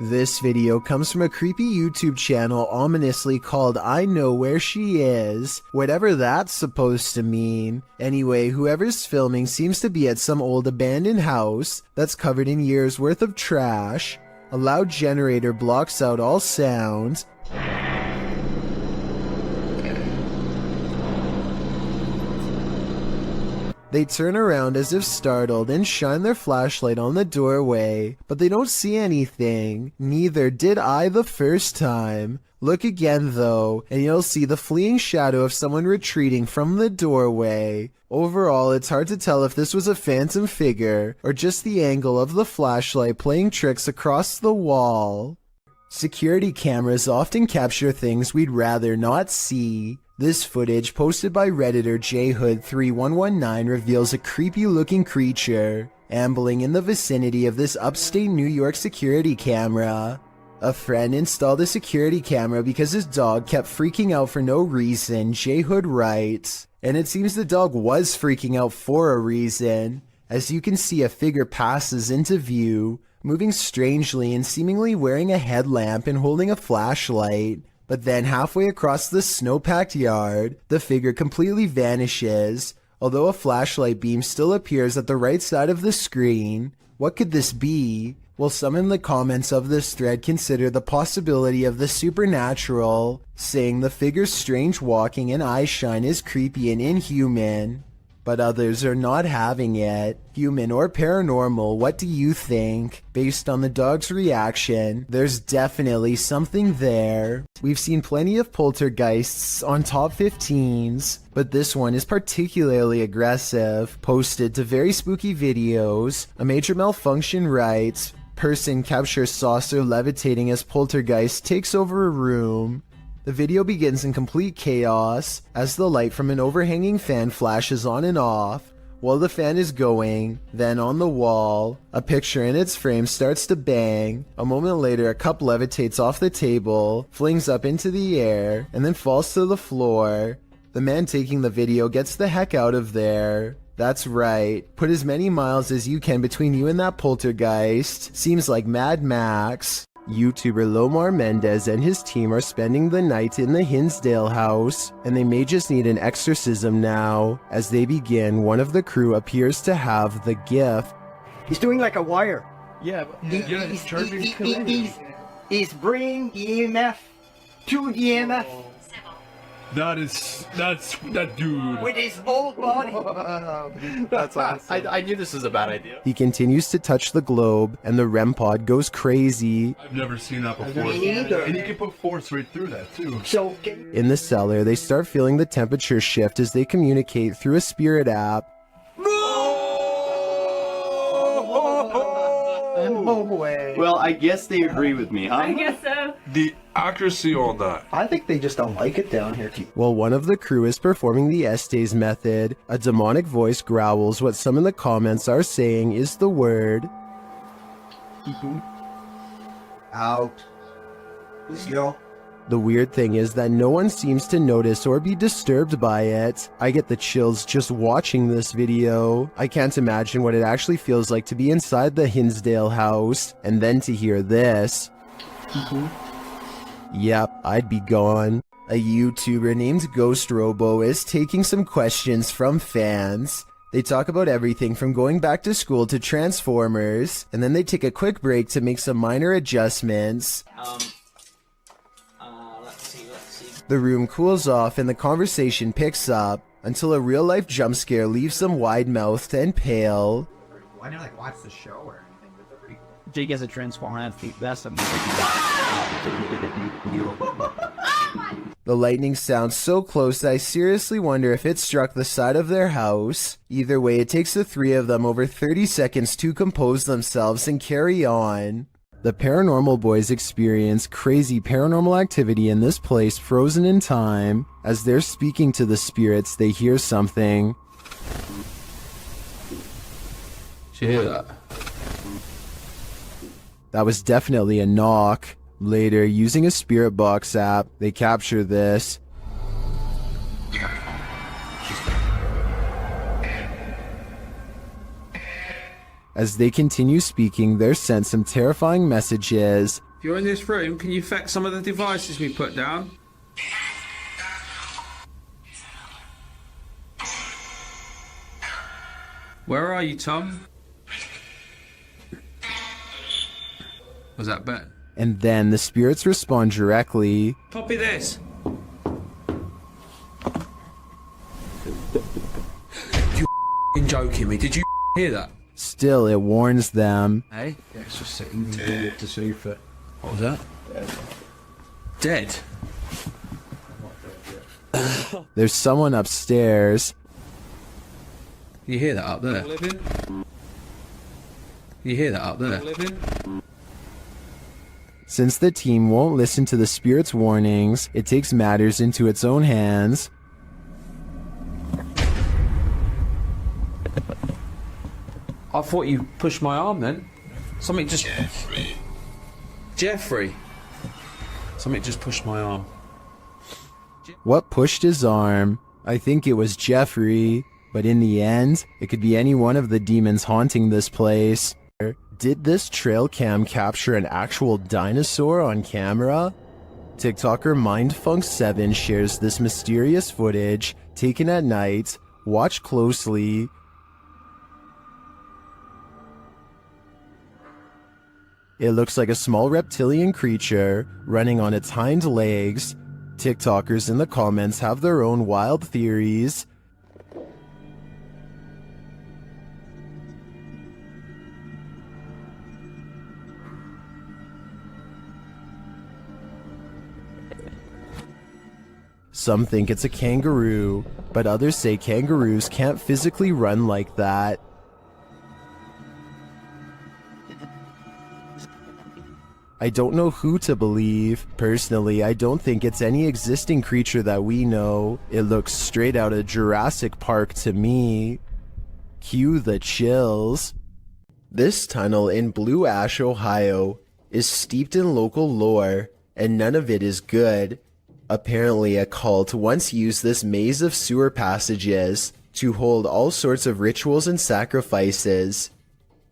This video comes from a creepy YouTube channel ominously called I Know Where She Is, whatever that's supposed to mean. Anyway, whoever's filming seems to be at some old abandoned house that's covered in years worth of trash. A loud generator blocks out all sounds. They turn around as if startled and shine their flashlight on the doorway, but they don't see anything. Neither did I the first time. Look again though, and you'll see the fleeing shadow of someone retreating from the doorway. Overall, it's hard to tell if this was a phantom figure, or just the angle of the flashlight playing tricks across the wall. Security cameras often capture things we'd rather not see. This footage, posted by Redditor jhood3119, reveals a creepy-looking creature ambling in the vicinity of this upstate New York security camera. A friend installed a security camera because his dog kept freaking out for no reason, Jhood writes. And it seems the dog was freaking out for a reason. As you can see, a figure passes into view, moving strangely and seemingly wearing a headlamp and holding a flashlight. But then halfway across the snow-packed yard, the figure completely vanishes, although a flashlight beam still appears at the right side of the screen. What could this be? Well, some in the comments of this thread consider the possibility of the supernatural, saying the figure's strange walking and eye shine is creepy and inhuman. But others are not having it. Human or paranormal, what do you think? Based on the dog's reaction, there's definitely something there. We've seen plenty of poltergeists on top 15s, but this one is particularly aggressive. Posted to very spooky videos, a major malfunction writes, person captures saucer levitating as poltergeist takes over a room. The video begins in complete chaos as the light from an overhanging fan flashes on and off. While the fan is going, then on the wall, a picture in its frame starts to bang. A moment later, a cup levitates off the table, flings up into the air, and then falls to the floor. The man taking the video gets the heck out of there. That's right, put as many miles as you can between you and that poltergeist. Seems like Mad Max. YouTuber Lomar Mendez and his team are spending the night in the Hinsdale house, and they may just need an exorcism now. As they begin, one of the crew appears to have the gift. He's doing like a wire. Yeah, He's bringing EMF to EMF that dude. with his whole body. That's awesome. I knew this was a bad idea. He continues to touch the globe, and the REM pod goes crazy. I've never seen that before. Me neither. And you can put force right through that too. So, In the cellar, they start feeling the temperature shift as they communicate through a spirit app. no way. Well, I guess they agree with me, huh? I guess so. The accuracy on that. I think they just don't like it down here. While one of the crew is performing the Estes method, a demonic voice growls what some in the comments are saying is the word Out. Yo. The weird thing is that no one seems to notice or be disturbed by it. I get the chills just watching this video. I can't imagine what it actually feels like to be inside the Hinsdale house, and then to hear this. Yep, I'd be gone. A YouTuber named Ghost Robo is taking some questions from fans. They talk about everything from going back to school to Transformers, and then they take a quick break to make some minor adjustments. The room cools off and the conversation picks up until a real-life jump scare leaves them wide-mouthed and pale. Why not like watch the show or anything? Jake has a transformer. That's a The lightning sounds so close that I seriously wonder if it struck the side of their house. Either way, it takes the three of them over 30 seconds to compose themselves and carry on. The Paranormal Boys experience crazy paranormal activity in this place frozen in time. As they're speaking to the spirits, they hear something. Yeah. That was definitely a knock. Later, using a spirit box app, they capture this. As they continue speaking, they're sent some terrifying messages. If you're in this room, can you fetch some of the devices we put down? Where are you, Tom? Was that Ben? And then the spirits respond directly. Copy this. You joking me? Did you hear that? Still, it warns them. Hey? Yeah, it's just sitting to the sofa. What was that? Dead. There's someone upstairs. You hear that up there? You hear that up there? Since the team won't listen to the spirit's warnings, it takes matters into its own hands. I thought you pushed my arm then. Something just... Jeffrey. Something just pushed my arm. What pushed his arm? I think it was Jeffrey, but in the end, it could be any one of the demons haunting this place. Did this trail cam capture an actual dinosaur on camera? TikToker MindFunk7 shares this mysterious footage taken at night. Watch closely. It looks like a small reptilian creature running on its hind legs. TikTokers in the comments have their own wild theories. Some think it's a kangaroo, but others say kangaroos can't physically run like that. I don't know who to believe. Personally, I don't think it's any existing creature that we know. It looks straight out of Jurassic Park to me. Cue the chills. This tunnel in Blue Ash, Ohio, is steeped in local lore, and none of it is good. Apparently, a cult once used this maze of sewer passages to hold all sorts of rituals and sacrifices.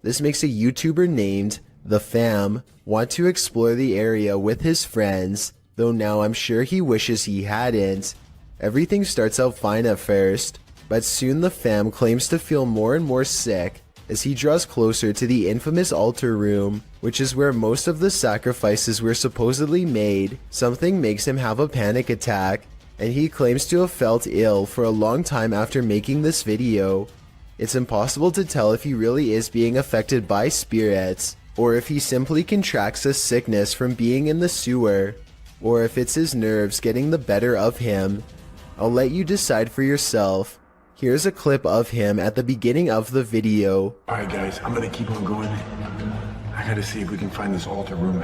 This makes a YouTuber named The Fam want to explore the area with his friends, though now I'm sure he wishes he hadn't. Everything starts out fine at first, but soon the Fam claims to feel more and more sick as he draws closer to the infamous altar room, which is where most of the sacrifices were supposedly made. Something makes him have a panic attack, and he claims to have felt ill for a long time after making this video. It's impossible to tell if he really is being affected by spirits, or if he simply contracts a sickness from being in the sewer, or if it's his nerves getting the better of him. I'll let you decide for yourself. Here's a clip of him at the beginning of the video. Alright guys, I'm gonna keep on going. I gotta see if we can find this altar room.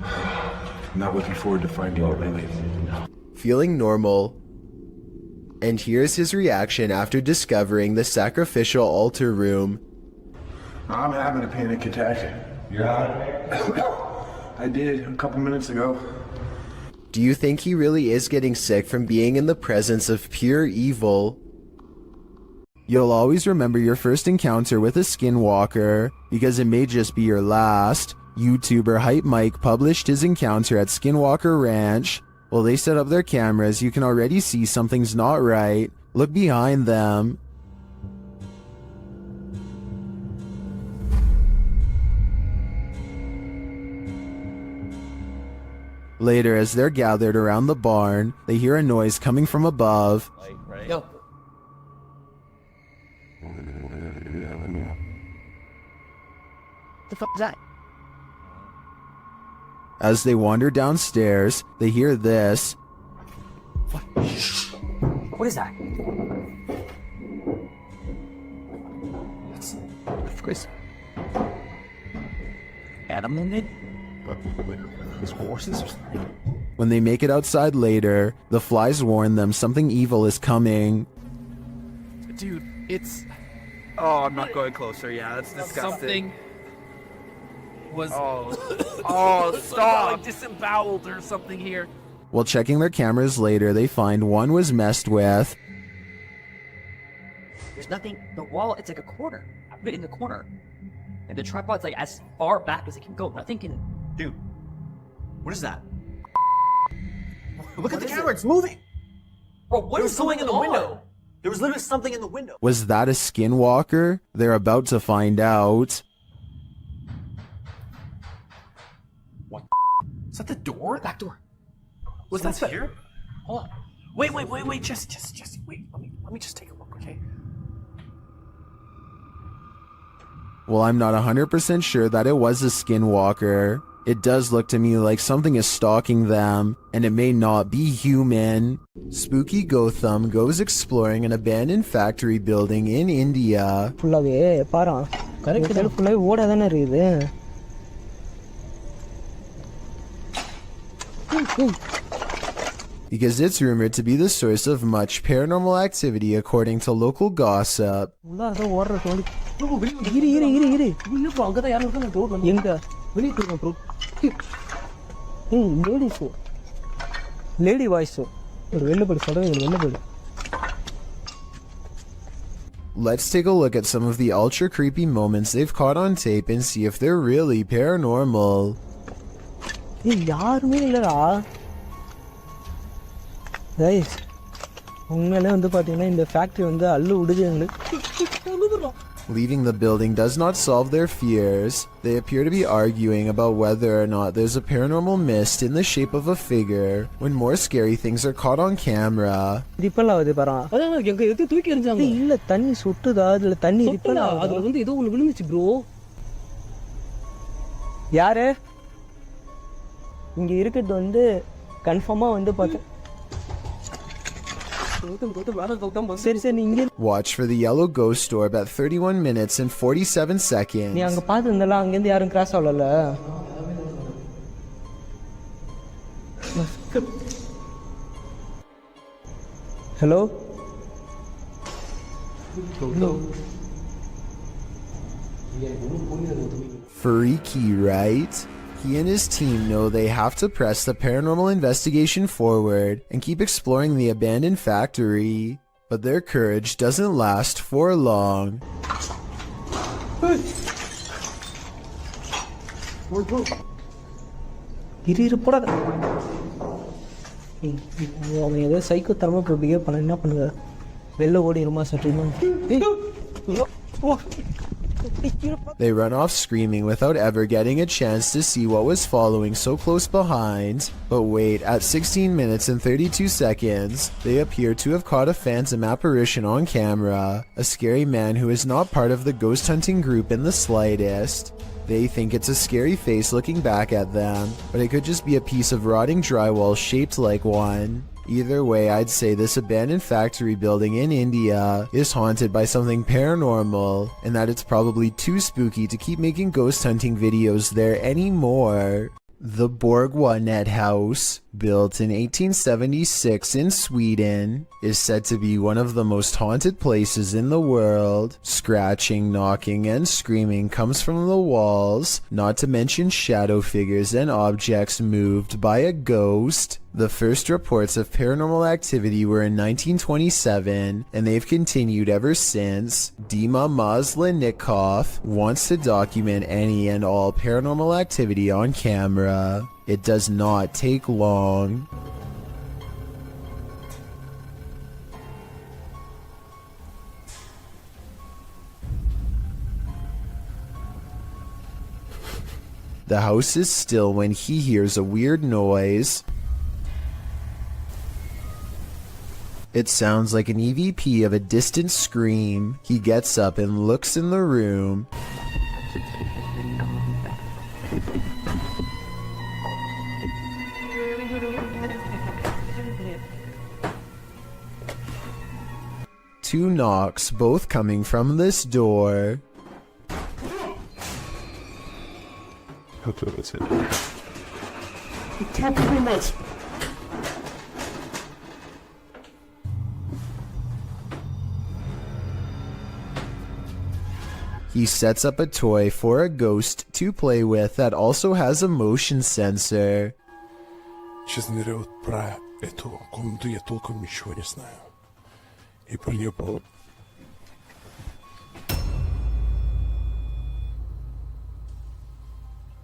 I'm not looking forward to finding it really. Feeling normal. And here's his reaction after discovering the sacrificial altar room. I'm having a panic attack. You're out? I did a couple minutes ago. Do you think he really is getting sick from being in the presence of pure evil? You'll always remember your first encounter with a Skinwalker, because it may just be your last. YouTuber Hype Mike published his encounter at Skinwalker Ranch. While they set up their cameras, you can already see something's not right. Look behind them. Later, as they're gathered around the barn, they hear a noise coming from above. Yo. The fuck is that? As they wander downstairs, they hear this. What is that? Chris. Animated? His horses or something? When they make it outside later, the flies warn them something evil is coming. Dude, it's... Oh, I'm not going closer. Yeah, that's disgusting. Something was... Oh, stop! like disemboweled or something here. While checking their cameras later, they find one was messed with. There's nothing. The wall, it's like a corner. I put it in the corner. And the tripod's like as far back as it can go. Nothing can. Dude, What is that? Look at the camera, it's moving! Bro, what is going in the window? There was literally something in the window. Was that a Skinwalker? They're about to find out. What? Is that the door? Back door. Was that here? Hold on. Wait, Jesse, wait, let me just take a look, okay? Well, I'm not 100% sure that it was a Skinwalker. It does look to me like something is stalking them, and it may not be human. Spooky Gotham goes exploring an abandoned factory building in India. ஃபுல்லாவே பாரு correct ஃபுல்லாவே ஓட தானே இருக்குது. Because it's rumored to be the source of much paranormal activity according to local gossip. ஃபுல்லா ஏதோ ஓடுற sound. இரு. இன்னும் அங்கதான் யாரும் இருக்காங்க டோர் வந்து எங்க வெளியே போயிருக்கோம் ப்ரோ. லேடி வாய்ஸ் ஒரு வெள்ளப்படி சொல்றேன் ஒரு வெள்ளப்படி. Let's take a look at some of the ultra creepy moments they've caught on tape and see if they're really paranormal. யாருமே இல்லடா. கைஸ் உண்மையிலே வந்து பாத்தீங்கன்னா இந்த ஃபேக்டரி வந்து அள்ளு விடுது எங்களுக்கு. Leaving the building does not solve their fears. They appear to be arguing about whether or not there's a paranormal mist in the shape of a figure when more scary things are caught on camera. Ripple ஆகுது பாரு. அதான் எங்க எது தூக்கி எறிஞ்சாங்க. இல்ல தண்ணி சுட்டுதா அதுல தண்ணி ரிப்பல் ஆகுது. அதுல வந்து ஏதோ ஒன்னு விழுந்துச்சு ப்ரோ. யாரு இங்க இருக்கிறது வந்து கன்ஃபார்மா வந்து பார்த்தேன். சரி நீ இங்க Watch for the yellow ghost orb at 31 minutes and 47 seconds. நீ அங்க பாத்து இருந்தால அங்க இருந்து யாரும் கிராஸ் ஆகல. Hello Freaky, right? He and his team know they have to press the paranormal investigation forward and keep exploring the abandoned factory, but their courage doesn't last for long. இரு போடாத. அவன் ஏதோ சைக்கோ தரமா இப்போ behave பண்ண என்ன பண்ணுங்க வெளில ஓடிடுமா சட்டுமா. They run off screaming without ever getting a chance to see what was following so close behind. But wait, at 16 minutes and 32 seconds, they appear to have caught a phantom apparition on camera, a scary man who is not part of the ghost hunting group in the slightest. They think it's a scary face looking back at them, but it could just be a piece of rotting drywall shaped like one. Either way, I'd say this abandoned factory building in India is haunted by something paranormal, and that it's probably too spooky to keep making ghost hunting videos there anymore. The Borgwanet House, built in 1876 in Sweden, is said to be one of the most haunted places in the world. Scratching, knocking, and screaming comes from the walls, not to mention shadow figures and objects moved by a ghost. The first reports of paranormal activity were in 1927, and they've continued ever since. Dima Maslenikov wants to document any and all paranormal activity on camera. It does not take long. The house is still when he hears a weird noise. It sounds like an EVP of a distant scream. He gets up and looks in the room. Two knocks, both coming from this door. He sets up a toy for a ghost to play with that also has a motion sensor. Сейчас ныряют про эту комнату, я толком ничего не знаю. И про нее было...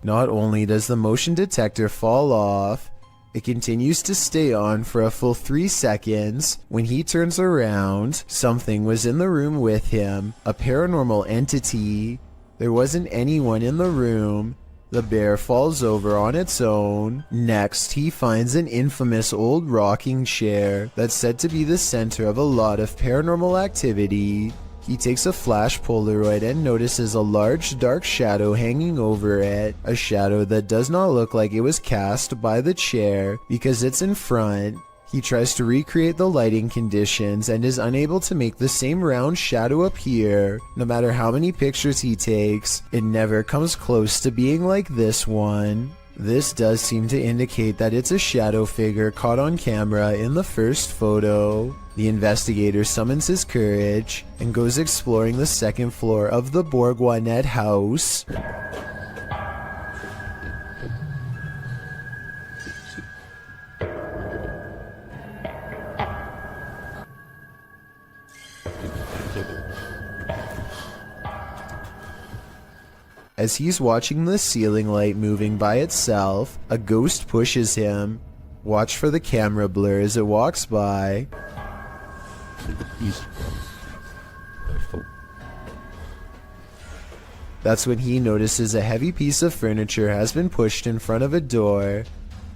Not only does the motion detector fall off, it continues to stay on for a full 3 seconds. When he turns around, something was in the room with him, a paranormal entity. There wasn't anyone in the room. The bear falls over on its own. Next, he finds an infamous old rocking chair that's said to be the center of a lot of paranormal activity. He takes a flash Polaroid and notices a large dark shadow hanging over it, a shadow that does not look like it was cast by the chair because it's in front. He tries to recreate the lighting conditions and is unable to make the same round shadow appear. No matter how many pictures he takes, it never comes close to being like this one. This does seem to indicate that it's a shadow figure caught on camera in the first photo. The investigator summons his courage and goes exploring the second floor of the Bourgoinet house. As he's watching the ceiling light moving by itself, a ghost pushes him. Watch for the camera blur as it walks by. That's when he notices a heavy piece of furniture has been pushed in front of a door.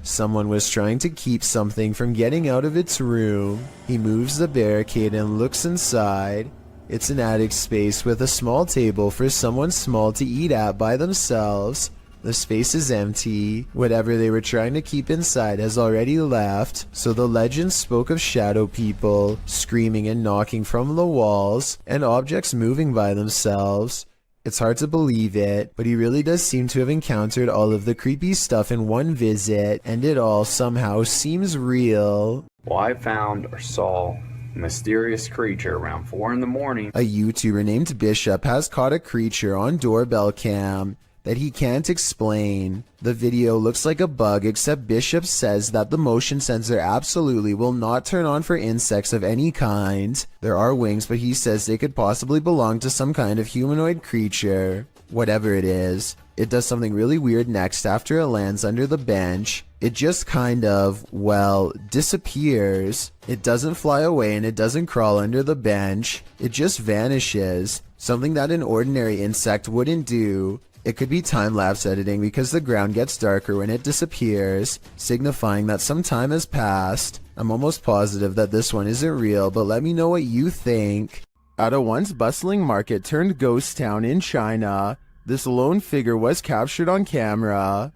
Someone was trying to keep something from getting out of its room. He moves the barricade and looks inside. It's an attic space with a small table for someone small to eat at by themselves. The space is empty. Whatever they were trying to keep inside has already left, so the legend spoke of shadow people screaming and knocking from the walls and objects moving by themselves. It's hard to believe it, but he really does seem to have encountered all of the creepy stuff in one visit, and it all somehow seems real. Well, I found or saw mysterious creature around 4 in the morning. A YouTuber named Bishop has caught a creature on Doorbell cam that he can't explain. The video looks like a bug, except Bishop says that the motion sensor absolutely will not turn on for insects of any kind. There are wings, but he says they could possibly belong to some kind of humanoid creature. Whatever it is, it does something really weird next after it lands under the bench. It just kind of, well, disappears. It doesn't fly away and it doesn't crawl under the bench. It just vanishes. Something that an ordinary insect wouldn't do. It could be time-lapse editing because the ground gets darker when it disappears, signifying that some time has passed. I'm almost positive that this one isn't real, but let me know what you think. At a once bustling market turned ghost town in China, this lone figure was captured on camera.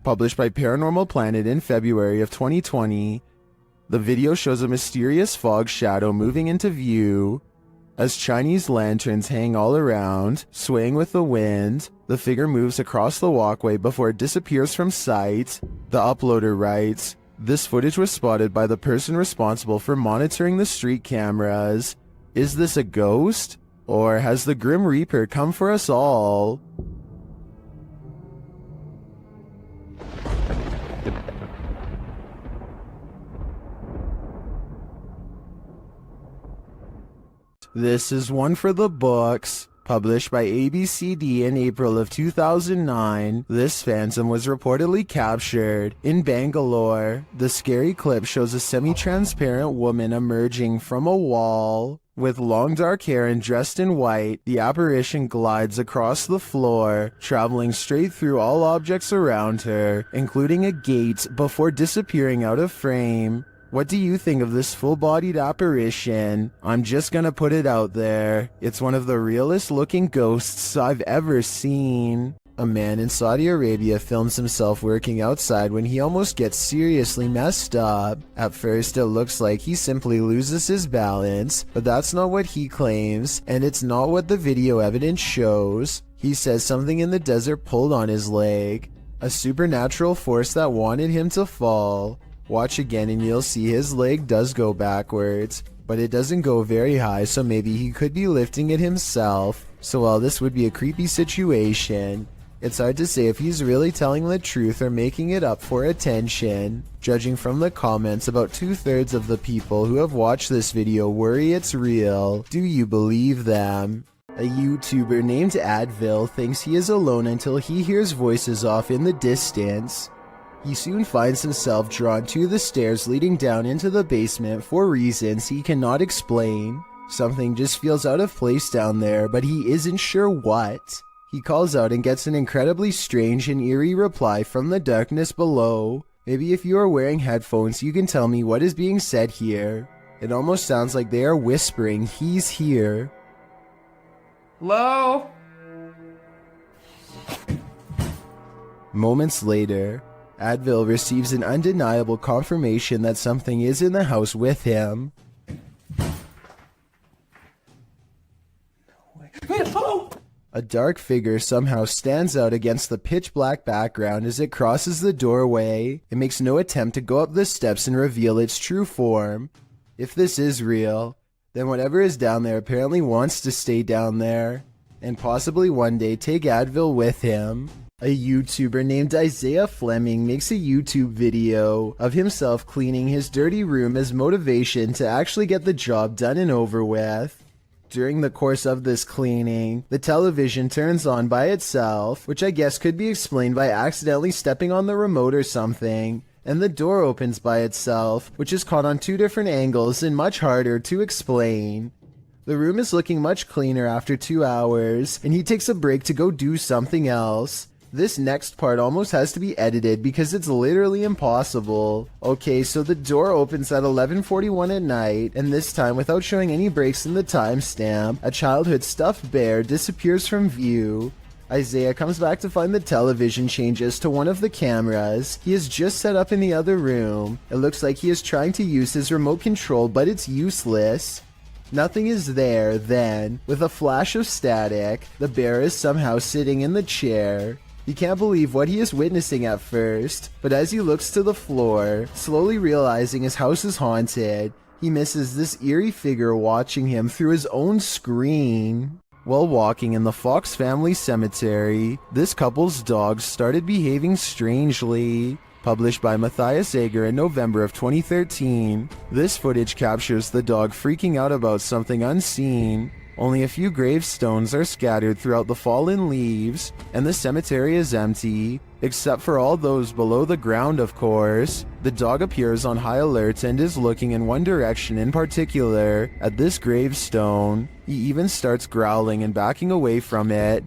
Published by Paranormal Planet in February of 2020, the video shows a mysterious fog shadow moving into view. As Chinese lanterns hang all around, swaying with the wind, the figure moves across the walkway before it disappears from sight. The uploader writes, "This footage was spotted by the person responsible for monitoring the street cameras. Is this a ghost? Or has the Grim Reaper come for us all?" This is one for the books. Published by ABCD in April of 2009, this phantom was reportedly captured in Bangalore. The scary clip shows a semi-transparent woman emerging from a wall. With long dark hair and dressed in white, the apparition glides across the floor, traveling straight through all objects around her, including a gate, before disappearing out of frame. What do you think of this full-bodied apparition? I'm just gonna put it out there. It's one of the realest looking ghosts I've ever seen. A man in Saudi Arabia films himself working outside when he almost gets seriously messed up. At first it looks like he simply loses his balance, but that's not what he claims, and it's not what the video evidence shows. He says something in the desert pulled on his leg, a supernatural force that wanted him to fall. Watch again and you'll see his leg does go backwards, but it doesn't go very high, so maybe he could be lifting it himself. So while this would be a creepy situation, it's hard to say if he's really telling the truth or making it up for attention. Judging from the comments, about 2/3 of the people who have watched this video worry it's real. Do you believe them? A YouTuber named Advil thinks he is alone until he hears voices off in the distance. He soon finds himself drawn to the stairs leading down into the basement for reasons he cannot explain. Something just feels out of place down there, but he isn't sure what. He calls out and gets an incredibly strange and eerie reply from the darkness below. Maybe if you are wearing headphones, you can tell me what is being said here. It almost sounds like they are whispering, "He's here." Hello? Moments later, Advil receives an undeniable confirmation that something is in the house with him. A dark figure somehow stands out against the pitch black background as it crosses the doorway. It makes no attempt to go up the steps and reveal its true form. If this is real, then whatever is down there apparently wants to stay down there, and possibly one day take Advil with him. A YouTuber named Isaiah Fleming makes a YouTube video of himself cleaning his dirty room as motivation to actually get the job done and over with. During the course of this cleaning, the television turns on by itself, which I guess could be explained by accidentally stepping on the remote or something, and the door opens by itself, which is caught on 2 different angles and much harder to explain. The room is looking much cleaner after 2 hours, and he takes a break to go do something else. This next part almost has to be edited because it's literally impossible. Okay, so the door opens at 11:41 at night, and this time, without showing any breaks in the timestamp, a childhood stuffed bear disappears from view. Isaiah comes back to find the television changes to one of the cameras he has just set up in the other room. It looks like he is trying to use his remote control, but it's useless. Nothing is there then. With a flash of static, the bear is somehow sitting in the chair. He can't believe what he is witnessing at first, but as he looks to the floor, slowly realizing his house is haunted, he misses this eerie figure watching him through his own screen. While walking in the Fox family cemetery, this couple's dogs started behaving strangely. Published by Matthias Eger in November of 2013, this footage captures the dog freaking out about something unseen. Only a few gravestones are scattered throughout the fallen leaves, and the cemetery is empty, except for all those below the ground, of course. The dog appears on high alert and is looking in one direction in particular, at this gravestone. He even starts growling and backing away from it.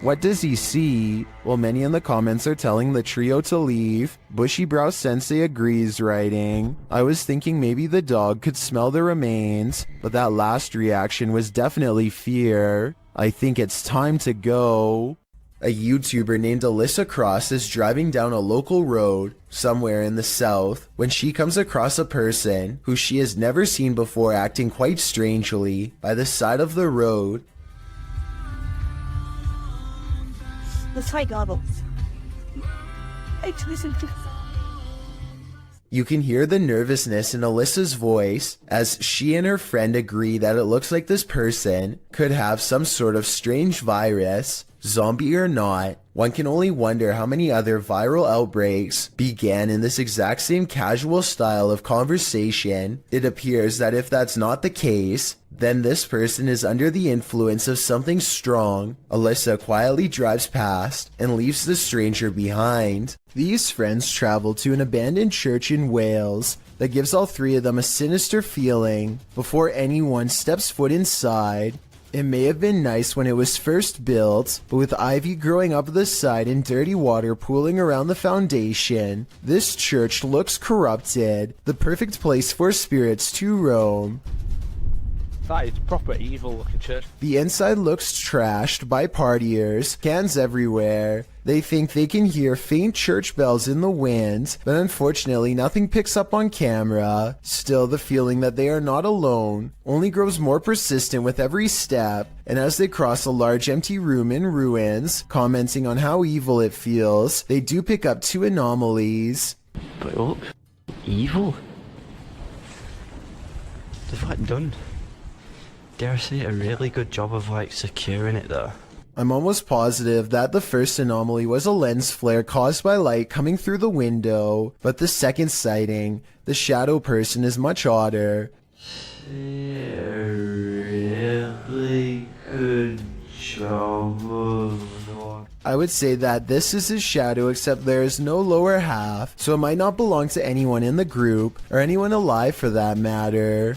What does he see? Well, many in the comments are telling the trio to leave. Bushy Brow Sensei agrees, writing, "I was thinking maybe the dog could smell the remains, but that last reaction was definitely fear. I think it's time to go." A YouTuber named Alyssa Cross is driving down a local road somewhere in the south when she comes across a person who she has never seen before acting quite strangely by the side of the road. The sky goggles. You can hear the nervousness in Alyssa's voice as she and her friend agree that it looks like this person could have some sort of strange virus, zombie or not. One can only wonder how many other viral outbreaks began in this exact same casual style of conversation. It appears that if that's not the case, then this person is under the influence of something strong. Alyssa quietly drives past and leaves the stranger behind. These friends travel to an abandoned church in Wales that gives all 3 of them a sinister feeling before anyone steps foot inside. It may have been nice when it was first built, but with ivy growing up the side and dirty water pooling around the foundation, this church looks corrupted, the perfect place for spirits to roam. That is proper evil looking church. The inside looks trashed by partiers, cans everywhere. They think they can hear faint church bells in the wind, but unfortunately nothing picks up on camera. Still, the feeling that they are not alone only grows more persistent with every step, and as they cross a large empty room in ruins, commenting on how evil it feels, they do pick up 2 anomalies. But look, evil? They've done, dare I say, a really good job of securing it though. I'm almost positive that the first anomaly was a lens flare caused by light coming through the window, but the second sighting, the shadow person, is much odder. Really good job. I would say that this is his shadow, except there is no lower half, so it might not belong to anyone in the group, or anyone alive for that matter.